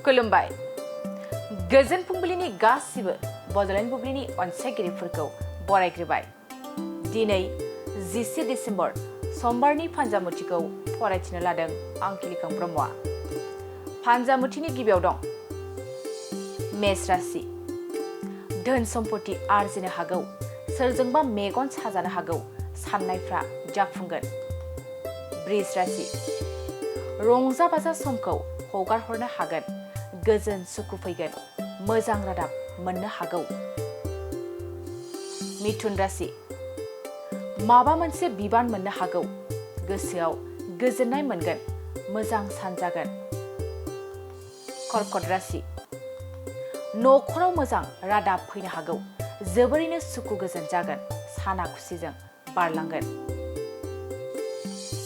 खुलुमबाय गोजोन फुंबिलिनि गासिबो बड'लेण्ड बुब्लिनि अनसायगिरिफोरखौ बरायग्रोबाय। दिनै 10 डिसेम्बर समबारनि फान्जामुथिखौ फरायथिनो लादों आं किलिखां ब्रह्मआ। फान्जामुथिनि गिबियाव दं मेष राशि। धोन सम्पति आरजिनो हागौ, सोरजोंबा मेगन साजानो हागौ, साननायफ्रा जाफुंगोन। बृष राशि। रंजा बाजा समखौ हगार हरनो हागोन, गोजोन सुखु फैगोन, मोजां रादाब मोननो हागौ। मिथुन राशि। माबा मोनसे बिबान मोननो हागौ, गोसोआव गोजोननाय मोनगोन, मोजां सान जागोन। कर्कट राशि। न'खराव मोजां रादाब फैनो हागौ, जोबोरैनो सुखु गोजोन जागोन, साना खुसिजों बारलांगोन।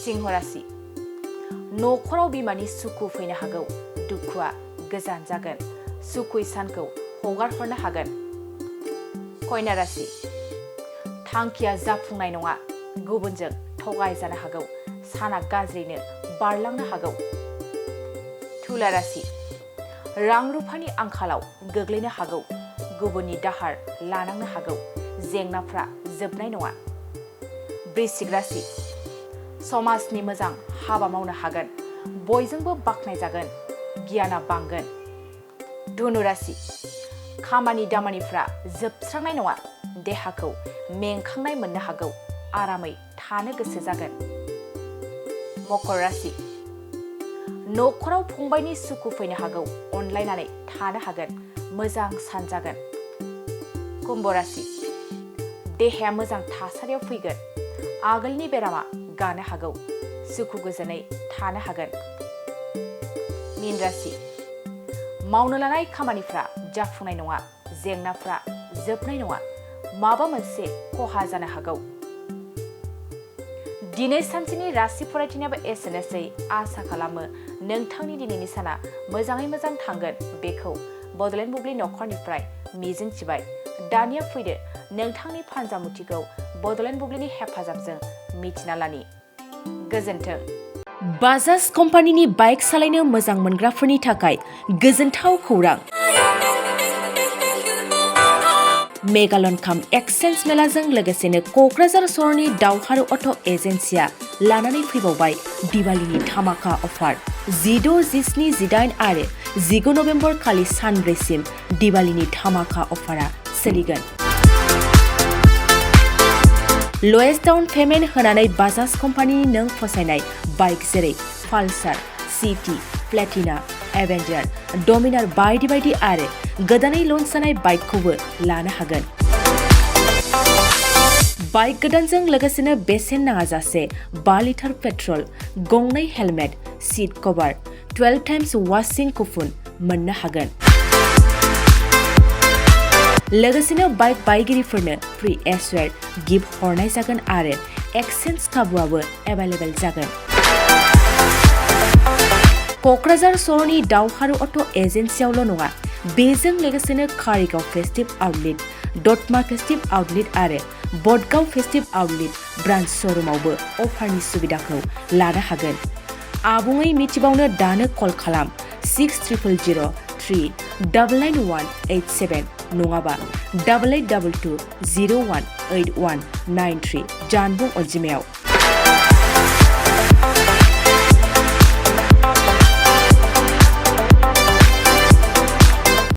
सिंह राशि। न'खराव बिमानि सुखु फैनो हागौ, दुखुआ गोजान जागोन, सुखुयै सानखौ हगार हरनो हागोन। कन्या राशि। थांखिया जाफुंनाय नङा, गुबुनजों थगाय जानो हागौ, साना गाज्रिनो बारलांनो हागौ। तुला राशि। रां रुफानि आंखालाव गोग्लैनो हागौ, गुबुननि दाहार लानांनो हागौ, जेंनाफ्रा जोबनाय नङा। वृश्चिक राशि। समाजनि मोजां हाबा मावनो हागोन, बयजोंबो बाख्नायजागोन, गियाना बांगोन। धनु राशि। खामानि दामानिफ्रा जोबस्रांनाय नङा, देहाखौ मेंखांनाय मोननो हागौ, आरामै थानो गोसो जागोन। मकर राशि। न'खराव फंबायनि सुखु फैनो हागौ, अनलायनानै थानो हागोन, मोजां सान जागोन। कुम्भ राशि। देहाया मोजां थासारियाव फैगोन, आगोलनि बेरामा गानो हागौ, सुखु गोजोनै थानो हागोन। मीन राशि। मावनो लानाय खामानिफ्रा जाफुंनाय नङा, जेंनाफ्रा जोबनाय नङा, माबा मोनसे खहा जानो हागौ। दिनै सानसेनि राशि फरायथिनायाबो एसेनोसै। आसा खालामो नोंथांनि दिनैनि साना मोजाङै मोजां थांगोन, बेखौ बड'लेण्ड बुब्लि नखरनिफ्राय मिजिंथिबाय। दानिया फैदो नोंथांनि फान्जामुथिखौ बड'लेण्ड बुब्लिनि हेफाजाबजों मिथिना लानि। गोजोन्थों। बाजाज कम्पानिनि बाइक सालायनो मोजां मोनग्राफोरनि थाखाय गोजोनथाव खौरां। मेगालन काम एक्सचेन्ज मेलाजों लोगोसेनो क'क्राझार सहरनि दावहारु अट' एजेन्सिया लानानै फैबावबाय दिवालीनि धामाका अफार। 16, 17, 18 आरो 19 नभेम्बर खालि सानब्रैसिम दिवालीनि धामाका अफारा सोलिगोन। लवेस्ट डाउन पेमेन्ट होनानै बाजाज कम्पानिनि नों फसायनाय बाइक जेरै पालसार, सिटि, प्लेटिना, एवेन्जार, डमिनार बायदि बायदि आरो गोदानै लन्च जानाय बाइकखौबो लानो हागोन। बाइक गोदानजों लोगोसेनो बेसेन नाङाजासे 5 लिटार पेट्रल, गंनै हेलमेट, सीट कभार, 12 टाइम्स वाशिं कुपन मोननो हागोन। लोगोसेनो बाइक बायगिरिफोरनो फ्रि एसवेर गिफ्ट हरनाय जागोन आरो एक्सचेन्ज खाबुआबो एभेलेबेल जागोन। क'क्राझार सहरनि दावहारु अट' एजेन्सियावल' नङा, बेजों लोगोसेनो कारिगाव फेस्टिभ आउटलेट, दतमा फेस्टिभ आउटलेट आरो बडगाव फेस्टिभ आउटलेट ब्रान्च श'रुमावबो अफारनि सुबिदाखौ लानो हागोन। आबुङै मिथिबावनो दानो कल खालाम 6000399187 नङाबा 8822018193 जानबुं अनजिमायाव।